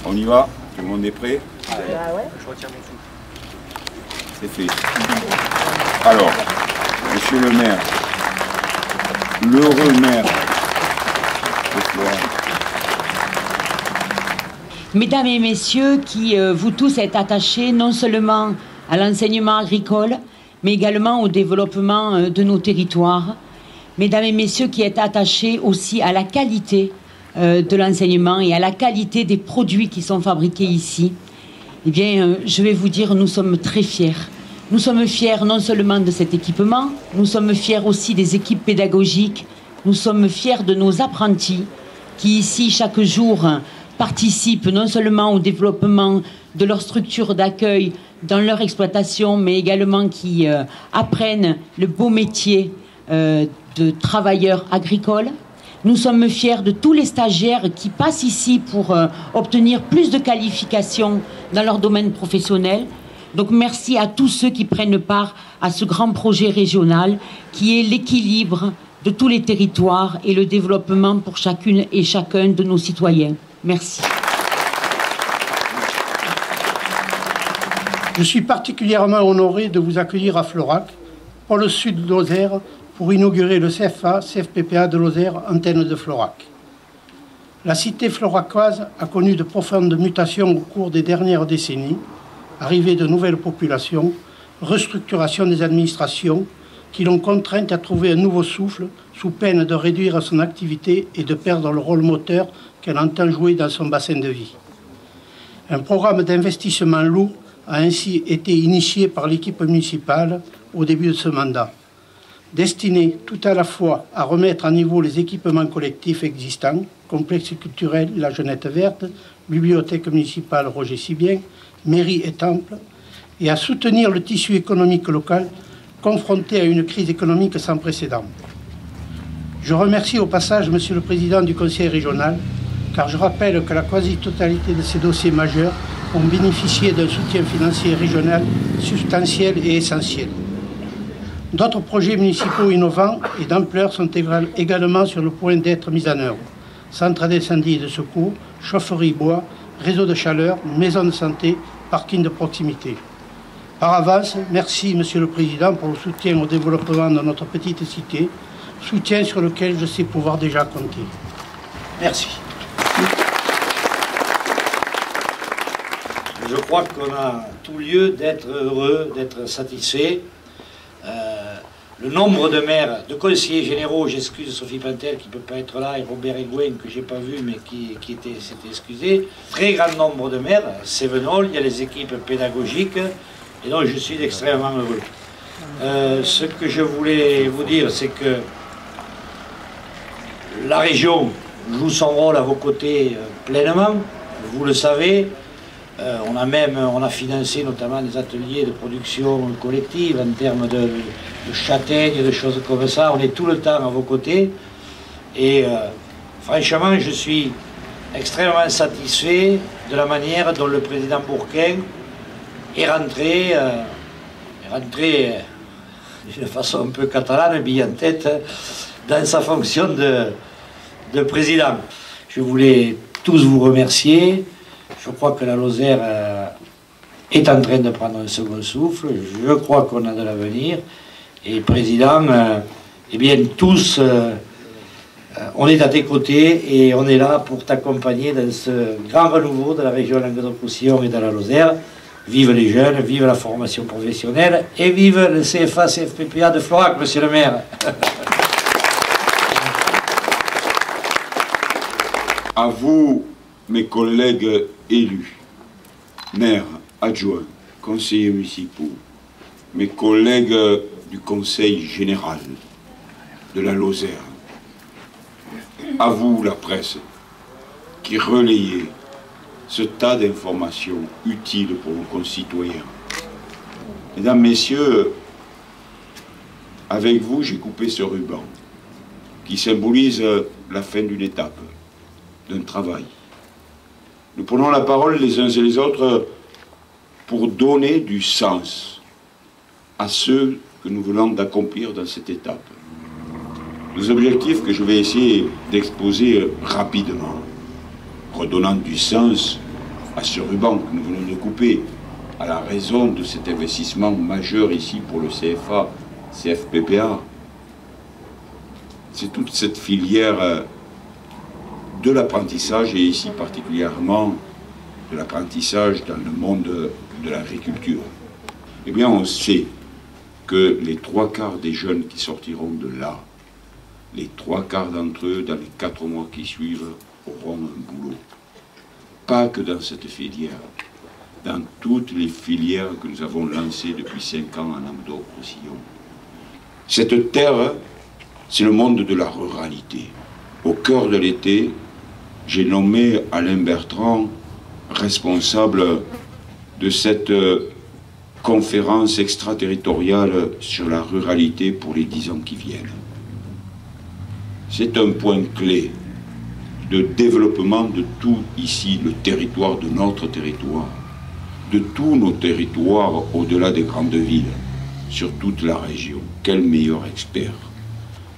On y va? Tout le monde est prêt? Ah ouais. Je retire mon souffle. C'est fait. Alors, monsieur le maire, l'heureux maire de Florac. Mesdames et messieurs, qui vous tous êtes attachés non seulement à l'enseignement agricole, mais également au développement de nos territoires. Mesdames et messieurs, qui êtes attachés aussi à la qualité de l'enseignement et à la qualité des produits qui sont fabriqués ici. Eh bien, je vais vous dire, nous sommes très fiers. Nous sommes fiers non seulement de cet équipement, nous sommes fiers aussi des équipes pédagogiques, nous sommes fiers de nos apprentis qui ici, chaque jour, participent non seulement au développement de leur structure d'accueil dans leur exploitation, mais également qui apprennent le beau métier de travailleurs agricoles. Nous sommes fiers de tous les stagiaires qui passent ici pour obtenir plus de qualifications dans leur domaine professionnel. Donc merci à tous ceux qui prennent part à ce grand projet régional qui est l'équilibre de tous les territoires et le développement pour chacune et chacun de nos citoyens. Merci. Je suis particulièrement honoré de vous accueillir à Florac, pour le sud de Lozère, pour inaugurer le CFA-CFPPA de Lozère, antenne de Florac. La cité floracoise a connu de profondes mutations au cours des dernières décennies, arrivée de nouvelles populations, restructuration des administrations, qui l'ont contrainte à trouver un nouveau souffle, sous peine de réduire son activité et de perdre le rôle moteur qu'elle entend jouer dans son bassin de vie. Un programme d'investissement lourd a ainsi été initié par l'équipe municipale au début de ce mandat, destiné tout à la fois à remettre à niveau les équipements collectifs existants, complexe culturel La Jeunette Verte, bibliothèque municipale Roger Sibien, mairie et temple, et à soutenir le tissu économique local confronté à une crise économique sans précédent. Je remercie au passage Monsieur le Président du Conseil régional, car je rappelle que la quasi-totalité de ces dossiers majeurs ont bénéficié d'un soutien financier régional substantiel et essentiel. D'autres projets municipaux innovants et d'ampleur sont également sur le point d'être mis en œuvre. Centre d'incendie et de secours, chaufferie bois, réseau de chaleur, maison de santé, parking de proximité. Par avance, merci Monsieur le Président pour le soutien au développement de notre petite cité, soutien sur lequel je sais pouvoir déjà compter. Merci. Je crois qu'on a tout lieu d'être heureux, d'être satisfait. Le nombre de maires, de conseillers généraux, j'excuse Sophie Pintel qui ne peut pas être là, et Robert Egouin que je n'ai pas vu mais qui s'était excusé. Très grand nombre de maires, Sévenol, il y a les équipes pédagogiques, et donc je suis extrêmement heureux. Ce que je voulais vous dire, c'est que la région joue son rôle à vos côtés pleinement, vous le savez. On a financé notamment des ateliers de production collective en termes de châtaignes, de choses comme ça. On est tout le temps à vos côtés. Et franchement, je suis extrêmement satisfait de la manière dont le président Bourquin est rentré d'une façon un peu catalane, bille en tête, dans sa fonction de président. Je voulais tous vous remercier. Je crois que la Lozère est en train de prendre un second souffle. Je crois qu'on a de l'avenir. Et Président, eh bien tous, on est à tes côtés et on est là pour t'accompagner dans ce grand renouveau de la région Languedoc-Roussillon et de la Lozère. Vive les jeunes, vive la formation professionnelle et vive le CFA-CFPPA de Florac, Monsieur le maire. À vous, mes collègues élus, maires, adjoints, conseillers municipaux, mes collègues du Conseil général de la Lozère, à vous, la presse, qui relayez ce tas d'informations utiles pour nos concitoyens. Mesdames, Messieurs, avec vous, j'ai coupé ce ruban qui symbolise la fin d'une étape, d'un travail. Nous prenons la parole les uns et les autres pour donner du sens à ce que nous venons d'accomplir dans cette étape. Les objectifs que je vais essayer d'exposer rapidement, redonnant du sens à ce ruban que nous venons de couper, à la raison de cet investissement majeur ici pour le CFA, CFPPA. C'est toute cette filière de l'apprentissage, et ici particulièrement de l'apprentissage dans le monde de l'agriculture. Eh bien, on sait que les 3/4 des jeunes qui sortiront de là, les 3/4 d'entre eux, dans les 4 mois qui suivent, auront un boulot. Pas que dans cette filière, dans toutes les filières que nous avons lancées depuis 5 ans en Languedoc-Roussillon. Cette terre, c'est le monde de la ruralité. Au cœur de l'été, j'ai nommé Alain Bertrand responsable de cette conférence extraterritoriale sur la ruralité pour les 10 ans qui viennent. C'est un point clé de développement de tout ici, le territoire, de notre territoire, de tous nos territoires au-delà des grandes villes, sur toute la région. Quel meilleur expert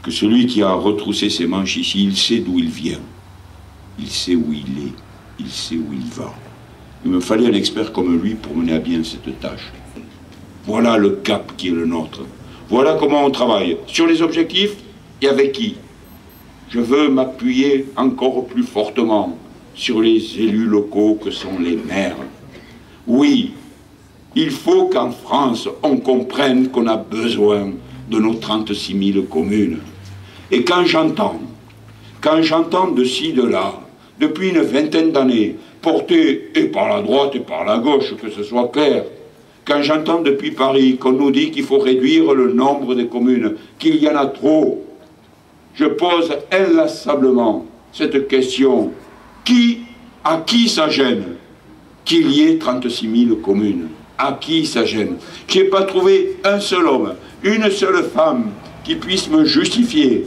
que celui qui a retroussé ses manches ici. Il sait d'où il vient, il sait où il est, il sait où il va. Il me fallait un expert comme lui pour mener à bien cette tâche. Voilà le cap qui est le nôtre. Voilà comment on travaille. Sur les objectifs, et avec qui? Je veux m'appuyer encore plus fortement sur les élus locaux que sont les maires. Oui, il faut qu'en France, on comprenne qu'on a besoin de nos 36 000 communes. Et quand j'entends de ci, de là, depuis une vingtaine d'années, porté et par la droite et par la gauche, que ce soit clair, quand j'entends depuis Paris qu'on nous dit qu'il faut réduire le nombre de communes, qu'il y en a trop, je pose inlassablement cette question. À qui ça gêne qu'il y ait 36 000 communes? À qui ça gêne? Je n'ai pas trouvé un seul homme, une seule femme qui puisse me justifier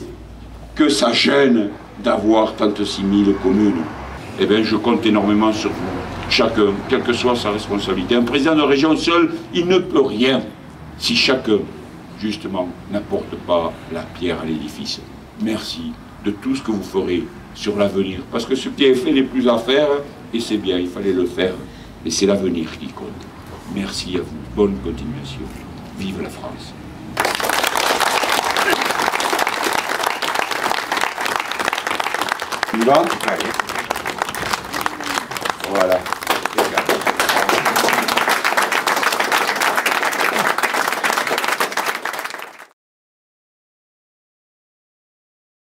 que ça gêne d'avoir 36 000 communes. Eh bien, je compte énormément sur vous, chacun, quelle que soit sa responsabilité. Un président de région seul, il ne peut rien si chacun, justement, n'apporte pas la pierre à l'édifice. Merci de tout ce que vous ferez sur l'avenir. Parce que ce qui est fait n'est plus à faire, et c'est bien, il fallait le faire. Et c'est l'avenir qui compte. Merci à vous. Bonne continuation. Vive la France. Voilà.